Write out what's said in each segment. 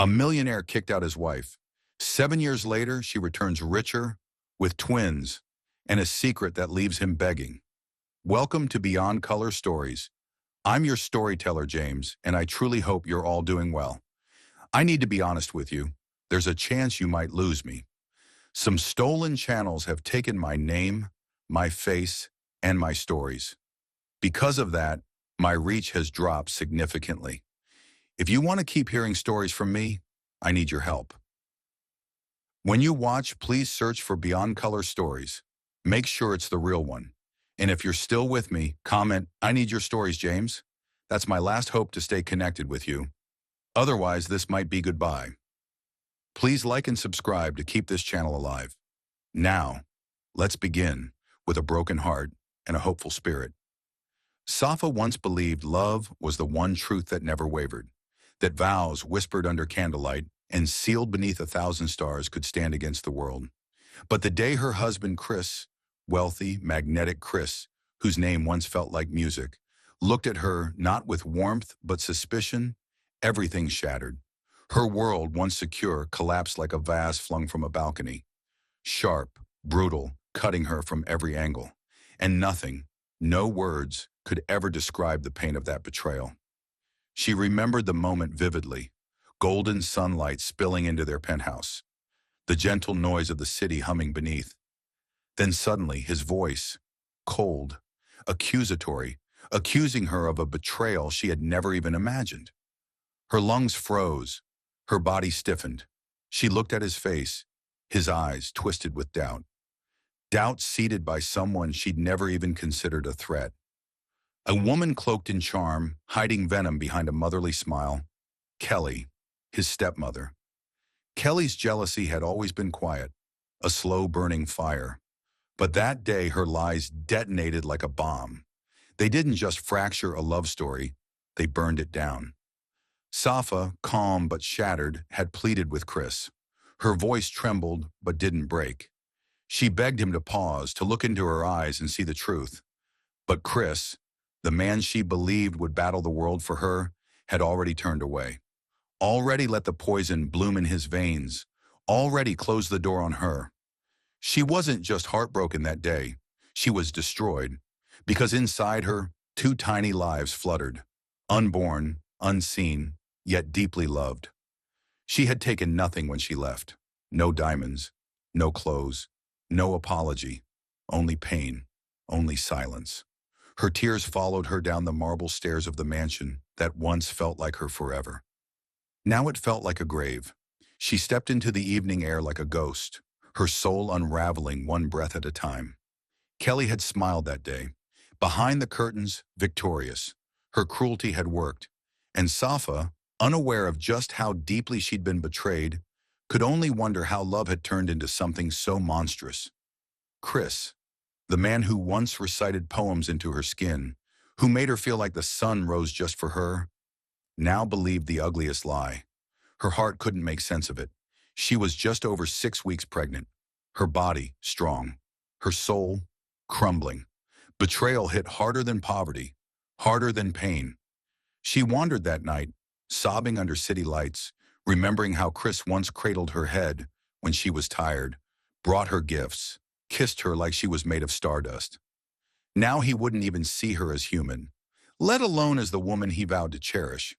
A millionaire kicked out his wife. 7 years later, she returns richer, with twins, and a secret that leaves him begging. Welcome to Beyond Color Stories. I'm your storyteller, James, and I truly hope you're all doing well. I need to be honest with you. There's a chance you might lose me. Some stolen channels have taken my name, my face, and my stories. Because of that, my reach has dropped significantly. If you want to keep hearing stories from me, I need your help. When you watch, please search for Beyond Color Stories. Make sure it's the real one. And if you're still with me, comment, "I need your stories, James." That's my last hope to stay connected with you. Otherwise, this might be goodbye. Please like and subscribe to keep this channel alive. Now, let's begin with a broken heart and a hopeful spirit. Safa once believed love was the one truth that never wavered, that vows whispered under candlelight and sealed beneath 1,000 stars could stand against the world. But the day her husband Chris, wealthy, magnetic Chris, whose name once felt like music, looked at her not with warmth but suspicion, everything shattered. Her world, once secure, collapsed like a vase flung from a balcony. Sharp, brutal, cutting her from every angle. And nothing, no words, could ever describe the pain of that betrayal. She remembered the moment vividly, golden sunlight spilling into their penthouse, the gentle noise of the city humming beneath. Then suddenly his voice, cold, accusatory, accusing her of a betrayal she had never even imagined. Her lungs froze, her body stiffened. She looked at his face, his eyes twisted with doubt. Doubt seated by someone she'd never even considered a threat. A woman cloaked in charm, hiding venom behind a motherly smile. Kelly, his stepmother. Kelly's jealousy had always been quiet, a slow-burning fire. But that day her lies detonated like a bomb. They didn't just fracture a love story, they burned it down. Safa, calm but shattered, had pleaded with Chris. Her voice trembled but didn't break. She begged him to pause, to look into her eyes and see the truth. But Chris, the man she believed would battle the world for her, had already turned away. Already let the poison bloom in his veins. Already closed the door on her. She wasn't just heartbroken that day. She was destroyed. Because inside her, two tiny lives fluttered. Unborn, unseen, yet deeply loved. She had taken nothing when she left. No diamonds, no clothes, no apology. Only pain, only silence. Her tears followed her down the marble stairs of the mansion that once felt like her forever. Now it felt like a grave. She stepped into the evening air like a ghost, her soul unraveling one breath at a time. Kelly had smiled that day. Behind the curtains, victorious. Her cruelty had worked. And Safa, unaware of just how deeply she'd been betrayed, could only wonder how love had turned into something so monstrous. Chris, the man who once recited poems into her skin, who made her feel like the sun rose just for her, now believed the ugliest lie. Her heart couldn't make sense of it. She was just over 6 weeks pregnant. Her body strong. Her soul crumbling. Betrayal hit harder than poverty, harder than pain. She wandered that night, sobbing under city lights, remembering how Chris once cradled her head when she was tired, brought her gifts, kissed her like she was made of stardust. Now he wouldn't even see her as human, let alone as the woman he vowed to cherish.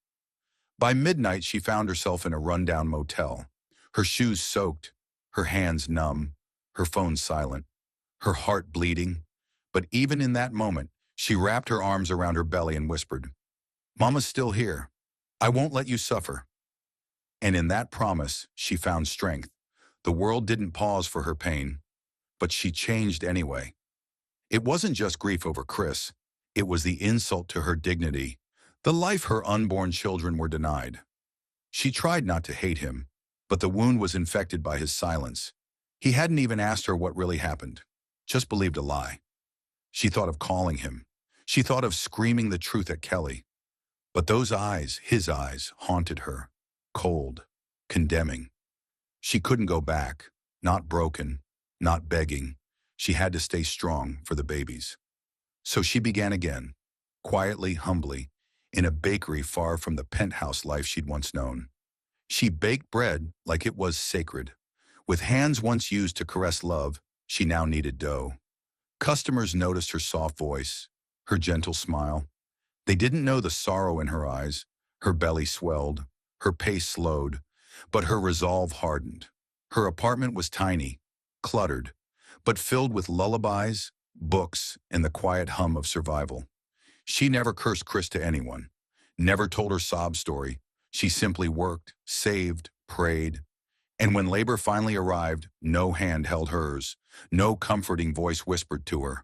By midnight, she found herself in a rundown motel, her shoes soaked, her hands numb, her phone silent, her heart bleeding. But even in that moment, she wrapped her arms around her belly and whispered, "Mama's still here. I won't let you suffer." And in that promise, she found strength. The world didn't pause for her pain, but she changed anyway. It wasn't just grief over Chris. It was the insult to her dignity, the life her unborn children were denied. She tried not to hate him, but the wound was infected by his silence. He hadn't even asked her what really happened, just believed a lie. She thought of calling him. She thought of screaming the truth at Kelly. But those eyes, his eyes, haunted her, cold, condemning. She couldn't go back, not broken, not begging. She had to stay strong for the babies. So she began again, quietly, humbly, in a bakery far from the penthouse life she'd once known. She baked bread like it was sacred. With hands once used to caress love, she now kneaded dough. Customers noticed her soft voice, her gentle smile. They didn't know the sorrow in her eyes. Her belly swelled, her pace slowed, but her resolve hardened. Her apartment was tiny, cluttered, but filled with lullabies, books, and the quiet hum of survival. She never cursed Chris to anyone, never told her sob story. She simply worked, saved, prayed, and when labor finally arrived, no hand held hers, no comforting voice whispered to her.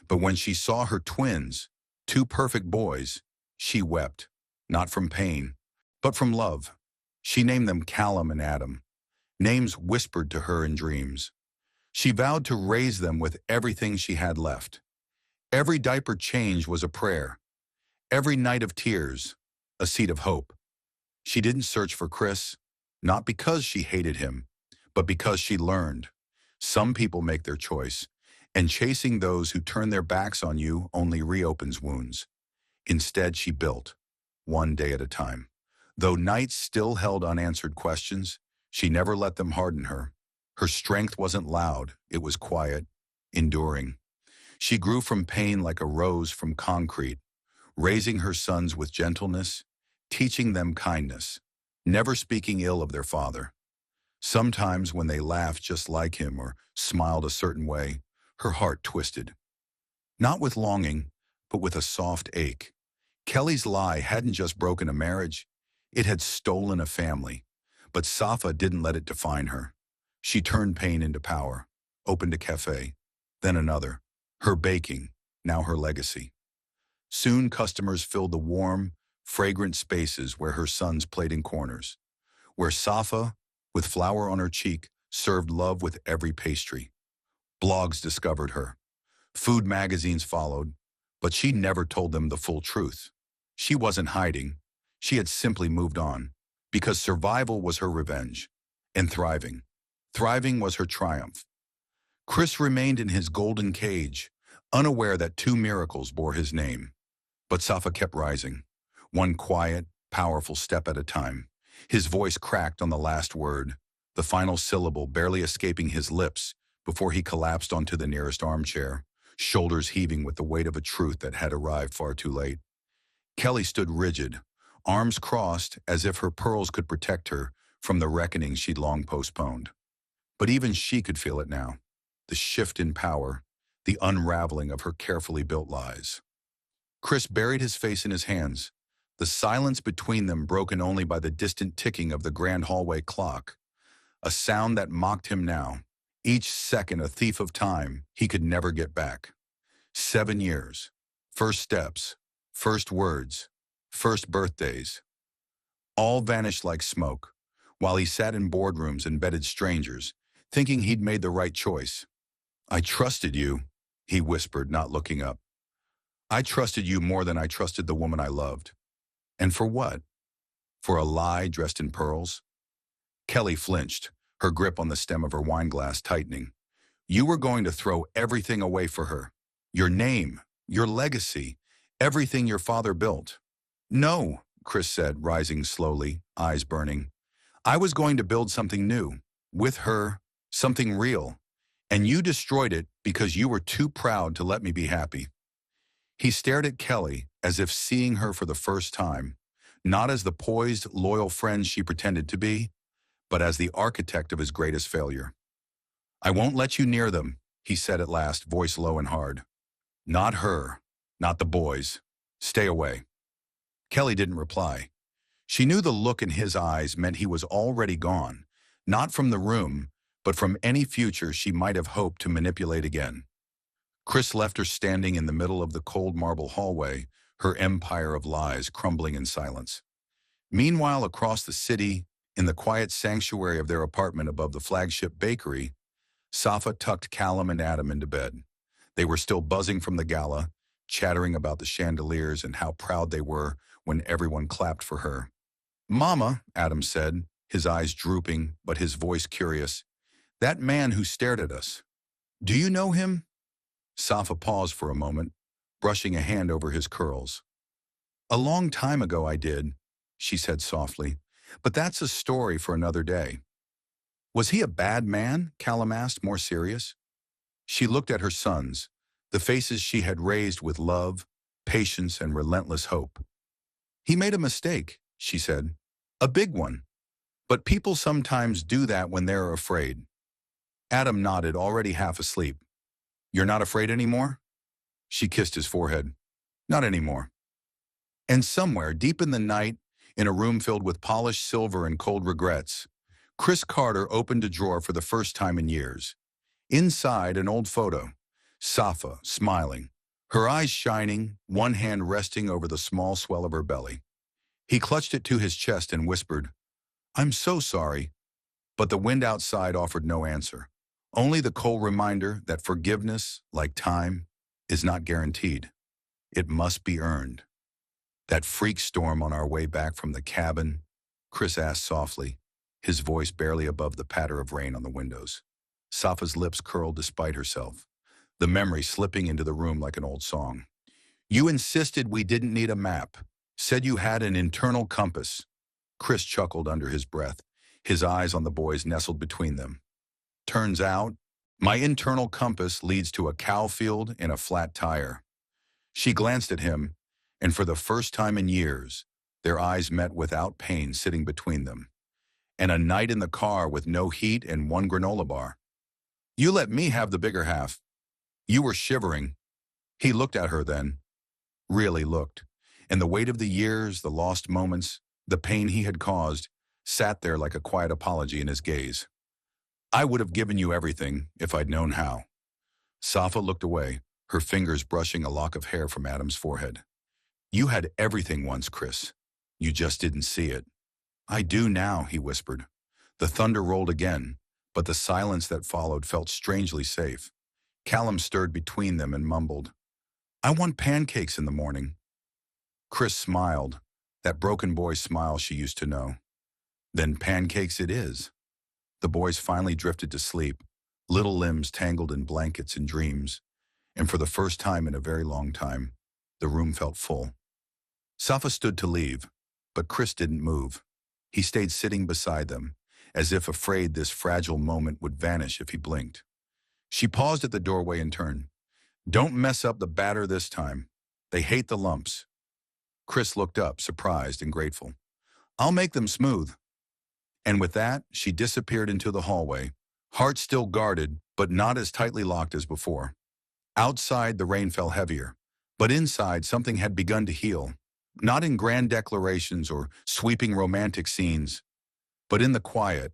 But when she saw her twins, two perfect boys, she wept, not from pain, but from love. She named them Callum and Adam, names whispered to her in dreams. She vowed to raise them with everything she had left. Every diaper change was a prayer. Every night of tears, a seed of hope. She didn't search for Chris, not because she hated him, but because she learned. Some people make their choice, and chasing those who turn their backs on you only reopens wounds. Instead, she built, one day at a time. Though nights still held unanswered questions, she never let them harden her. Her strength wasn't loud, it was quiet, enduring. She grew from pain like a rose from concrete, raising her sons with gentleness, teaching them kindness, never speaking ill of their father. Sometimes when they laughed just like him or smiled a certain way, her heart twisted. Not with longing, but with a soft ache. Kelly's lie hadn't just broken a marriage, it had stolen a family. But Safa didn't let it define her. She turned pain into power, opened a cafe, then another. Her baking, now her legacy. Soon customers filled the warm, fragrant spaces where her sons played in corners, where Safa, with flower on her cheek, served love with every pastry. Blogs discovered her. Food magazines followed, but she never told them the full truth. She wasn't hiding. She had simply moved on, because survival was her revenge, and thriving. Thriving was her triumph. Chris remained in his golden cage, unaware that two miracles bore his name. But Safa kept rising, one quiet, powerful step at a time. His voice cracked on the last word, the final syllable barely escaping his lips before he collapsed onto the nearest armchair, shoulders heaving with the weight of a truth that had arrived far too late. Kelly stood rigid, arms crossed as if her pearls could protect her from the reckoning she'd long postponed. But even she could feel it now, the shift in power, the unraveling of her carefully built lies. Chris buried his face in his hands, the silence between them broken only by the distant ticking of the grand hallway clock, a sound that mocked him now, each second a thief of time he could never get back. 7 years, first steps, first words, first birthdays, all vanished like smoke, while he sat in boardrooms and vetted strangers, thinking he'd made the right choice. "I trusted you," he whispered, not looking up. "I trusted you more than I trusted the woman I loved." And for what? For a lie dressed in pearls? Kelly flinched, her grip on the stem of her wineglass tightening. "You were going to throw everything away for her. Your name, your legacy, everything your father built." "No," Chris said, rising slowly, eyes burning. "I was going to build something new, with her, something real. And you destroyed it because you were too proud to let me be happy." He stared at Kelly as if seeing her for the first time, not as the poised, loyal friend she pretended to be, but as the architect of his greatest failure. "I won't let you near them," he said at last, voice low and hard. "Not her, not the boys. Stay away." Kelly didn't reply. She knew the look in his eyes meant he was already gone, not from the room, but from any future she might have hoped to manipulate again. Chris left her standing in the middle of the cold marble hallway, her empire of lies crumbling in silence. Meanwhile, across the city, in the quiet sanctuary of their apartment above the flagship bakery, Safa tucked Callum and Adam into bed. They were still buzzing from the gala, chattering about the chandeliers and how proud they were when everyone clapped for her. "Mama," Adam said, his eyes drooping but his voice curious, "that man who stared at us, do you know him?" Safa paused for a moment, brushing a hand over his curls. "A long time ago I did," she said softly. But that's a story for another day. Was he a bad man? Callum asked, more serious. She looked at her sons, the faces she had raised with love, patience, and relentless hope. He made a mistake, she said. A big one. But people sometimes do that when they're afraid. Adam nodded, already half asleep. You're not afraid anymore? She kissed his forehead. Not anymore. And somewhere, deep in the night, in a room filled with polished silver and cold regrets, Chris Carter opened a drawer for the first time in years. Inside, an old photo. Safa, smiling, her eyes shining, one hand resting over the small swell of her belly. He clutched it to his chest and whispered, I'm so sorry. But the wind outside offered no answer. Only the cold reminder that forgiveness, like time, is not guaranteed. It must be earned. That freak storm on our way back from the cabin, Chris asked softly, his voice barely above the patter of rain on the windows. Safa's lips curled despite herself, the memory slipping into the room like an old song. You insisted we didn't need a map, said you had an internal compass. Chris chuckled under his breath, his eyes on the boys nestled between them. Turns out, my internal compass leads to a cow field and a flat tire. She glanced at him, and for the first time in years, their eyes met without pain sitting between them. And a night in the car with no heat and one granola bar. You let me have the bigger half. You were shivering. He looked at her then, really looked, and the weight of the years, the lost moments, the pain he had caused, sat there like a quiet apology in his gaze. I would have given you everything if I'd known how. Safa looked away, her fingers brushing a lock of hair from Adam's forehead. You had everything once, Chris. You just didn't see it. I do now, he whispered. The thunder rolled again, but the silence that followed felt strangely safe. Callum stirred between them and mumbled, I want pancakes in the morning. Chris smiled, that broken boy smile she used to know. Then pancakes it is. The boys finally drifted to sleep, little limbs tangled in blankets and dreams, and for the first time in a very long time, the room felt full. Safa stood to leave, but Chris didn't move. He stayed sitting beside them, as if afraid this fragile moment would vanish if he blinked. She paused at the doorway and turned. Don't mess up the batter this time. They hate the lumps. Chris looked up, surprised and grateful. I'll make them smooth. And with that, she disappeared into the hallway, heart still guarded, but not as tightly locked as before. Outside, the rain fell heavier, but inside, something had begun to heal. Not in grand declarations or sweeping romantic scenes, but in the quiet,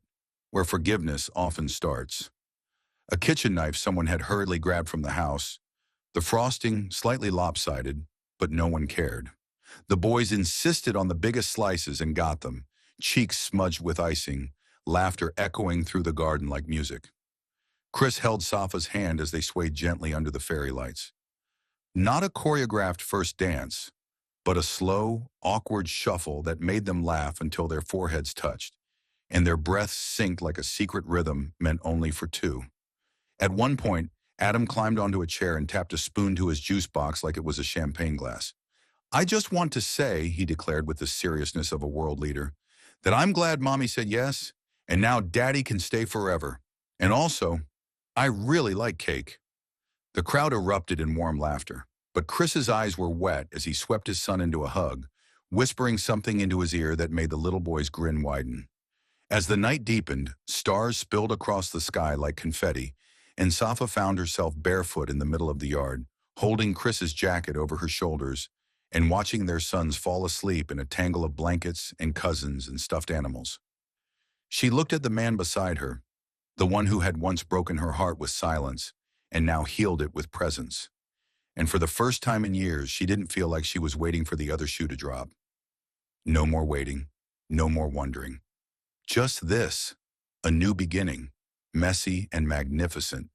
where forgiveness often starts. A kitchen knife someone had hurriedly grabbed from the house, the frosting slightly lopsided, but no one cared. The boys insisted on the biggest slices and got them, cheeks smudged with icing, laughter echoing through the garden like music. Chris held Safa's hand as they swayed gently under the fairy lights. Not a choreographed first dance, but a slow, awkward shuffle that made them laugh until their foreheads touched, and their breaths synced like a secret rhythm meant only for two. At one point, Adam climbed onto a chair and tapped a spoon to his juice box like it was a champagne glass. I just want to say, he declared with the seriousness of a world leader, that I'm glad Mommy said yes, and now Daddy can stay forever. And also, I really like cake. The crowd erupted in warm laughter, but Chris's eyes were wet as he swept his son into a hug, whispering something into his ear that made the little boy's grin widen. As the night deepened, stars spilled across the sky like confetti, and Safa found herself barefoot in the middle of the yard, holding Chris's jacket over her shoulders and watching their sons fall asleep in a tangle of blankets and cousins and stuffed animals. She looked at the man beside her, the one who had once broken her heart with silence and now healed it with presence. And for the first time in years, she didn't feel like she was waiting for the other shoe to drop. No more waiting, no more wondering. Just this, a new beginning, messy and magnificent.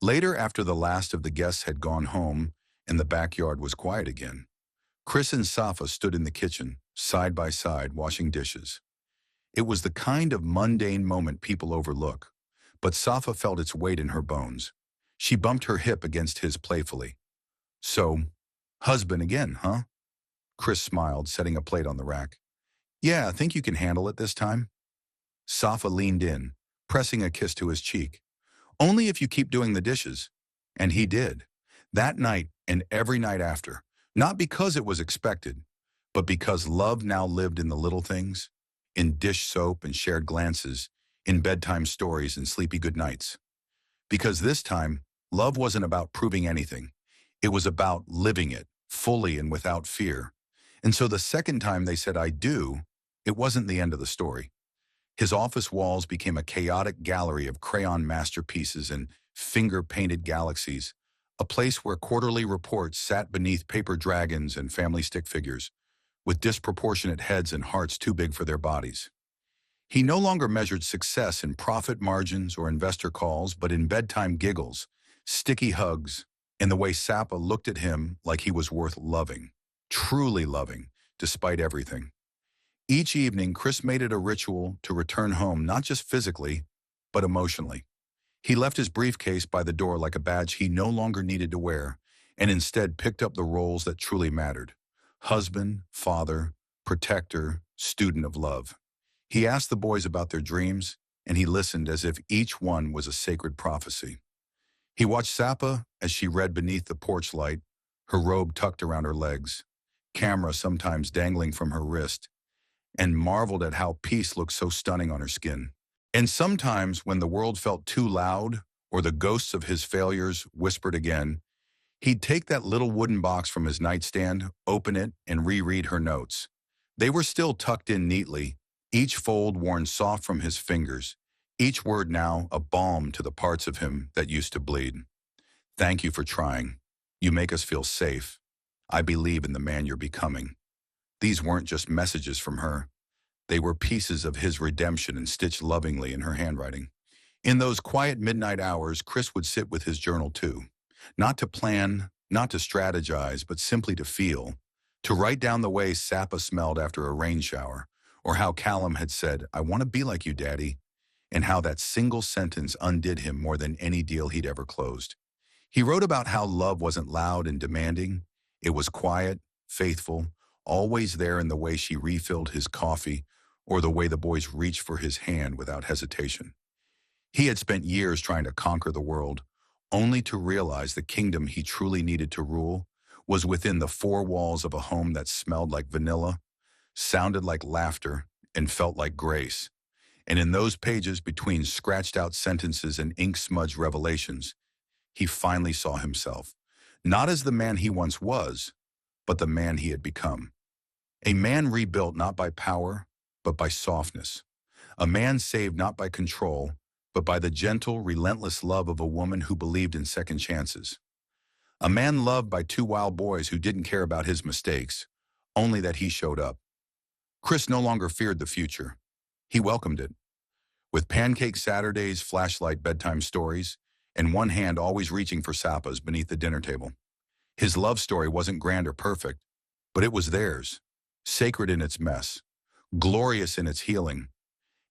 Later, after the last of the guests had gone home and the backyard was quiet again, Chris and Safa stood in the kitchen, side by side, washing dishes. It was the kind of mundane moment people overlook, but Safa felt its weight in her bones. She bumped her hip against his playfully. So, husband again, huh? Chris smiled, setting a plate on the rack. Yeah, think you can handle it this time? Safa leaned in, pressing a kiss to his cheek. Only if you keep doing the dishes. And he did. That night and every night after. Not because it was expected, but because love now lived in the little things, in dish soap and shared glances, in bedtime stories and sleepy good nights. Because this time, love wasn't about proving anything. It was about living it, fully and without fear. And so the second time they said, I do, it wasn't the end of the story. His office walls became a chaotic gallery of crayon masterpieces and finger-painted galaxies, a place where quarterly reports sat beneath paper dragons and family stick figures, with disproportionate heads and hearts too big for their bodies. He no longer measured success in profit margins or investor calls, but in bedtime giggles, sticky hugs, and the way Sapa looked at him like he was worth loving, truly loving, despite everything. Each evening, Chris made it a ritual to return home not just physically, but emotionally. He left his briefcase by the door like a badge he no longer needed to wear, and instead picked up the roles that truly mattered: husband, father, protector, student of love. He asked the boys about their dreams, and he listened as if each one was a sacred prophecy. He watched Sapa as she read beneath the porch light, her robe tucked around her legs, camera sometimes dangling from her wrist, and marveled at how peace looked so stunning on her skin. And sometimes, when the world felt too loud, or the ghosts of his failures whispered again, he'd take that little wooden box from his nightstand, open it, and reread her notes. They were still tucked in neatly, each fold worn soft from his fingers, each word now a balm to the parts of him that used to bleed. Thank you for trying. You make us feel safe. I believe in the man you're becoming. These weren't just messages from her. They were pieces of his redemption and stitched lovingly in her handwriting. In those quiet midnight hours, Chris would sit with his journal too. Not to plan, not to strategize, but simply to feel. To write down the way Sapa smelled after a rain shower, or how Callum had said, I want to be like you, Daddy, and how that single sentence undid him more than any deal he'd ever closed. He wrote about how love wasn't loud and demanding. It was quiet, faithful, always there in the way she refilled his coffee or the way the boys reached for his hand without hesitation. He had spent years trying to conquer the world, only to realize the kingdom he truly needed to rule was within the four walls of a home that smelled like vanilla, sounded like laughter, and felt like grace. And in those pages between scratched-out sentences and ink-smudged revelations, he finally saw himself, not as the man he once was, but the man he had become. A man rebuilt not by power, but by softness. A man saved not by control, but by the gentle, relentless love of a woman who believed in second chances. A man loved by two wild boys who didn't care about his mistakes, only that he showed up. Chris no longer feared the future. He welcomed it. With pancake Saturdays, flashlight bedtime stories, and one hand always reaching for Sapas beneath the dinner table. His love story wasn't grand or perfect, but it was theirs, sacred in its mess, glorious in its healing,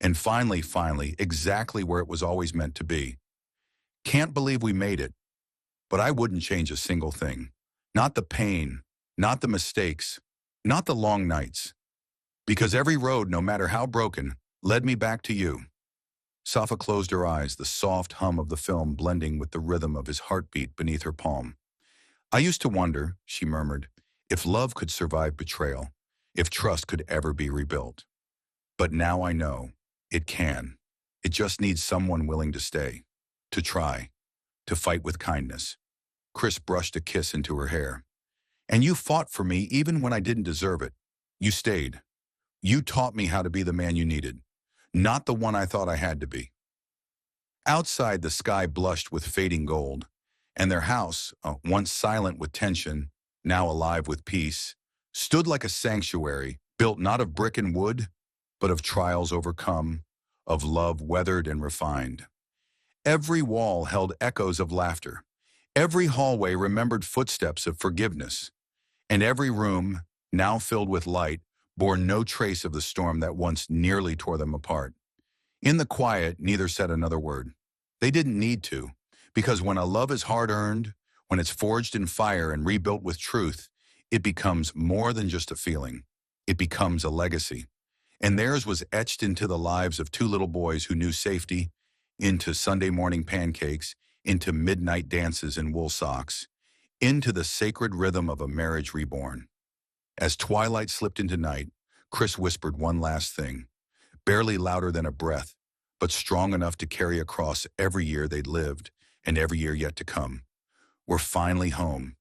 and finally, exactly where it was always meant to be. Can't believe we made it, but I wouldn't change a single thing. Not the pain, not the mistakes, not the long nights. Because every road, no matter how broken, led me back to you. Safa closed her eyes, the soft hum of the film blending with the rhythm of his heartbeat beneath her palm. I used to wonder, she murmured, if love could survive betrayal, if trust could ever be rebuilt. But now I know, it can. It just needs someone willing to stay, to try, to fight with kindness. Chris brushed a kiss into her hair. And you fought for me even when I didn't deserve it. You stayed. You taught me how to be the man you needed, not the one I thought I had to be. Outside, the sky blushed with fading gold, and their house, once silent with tension, now alive with peace, stood like a sanctuary, built not of brick and wood, but of trials overcome, of love weathered and refined. Every wall held echoes of laughter. Every hallway remembered footsteps of forgiveness. And every room, now filled with light, bore no trace of the storm that once nearly tore them apart. In the quiet, neither said another word. They didn't need to, because when a love is hard-earned, when it's forged in fire and rebuilt with truth, it becomes more than just a feeling. It becomes a legacy. And theirs was etched into the lives of two little boys who knew safety, into Sunday morning pancakes, into midnight dances in wool socks, into the sacred rhythm of a marriage reborn. As twilight slipped into night, Chris whispered one last thing, barely louder than a breath, but strong enough to carry across every year they'd lived and every year yet to come. We're finally home.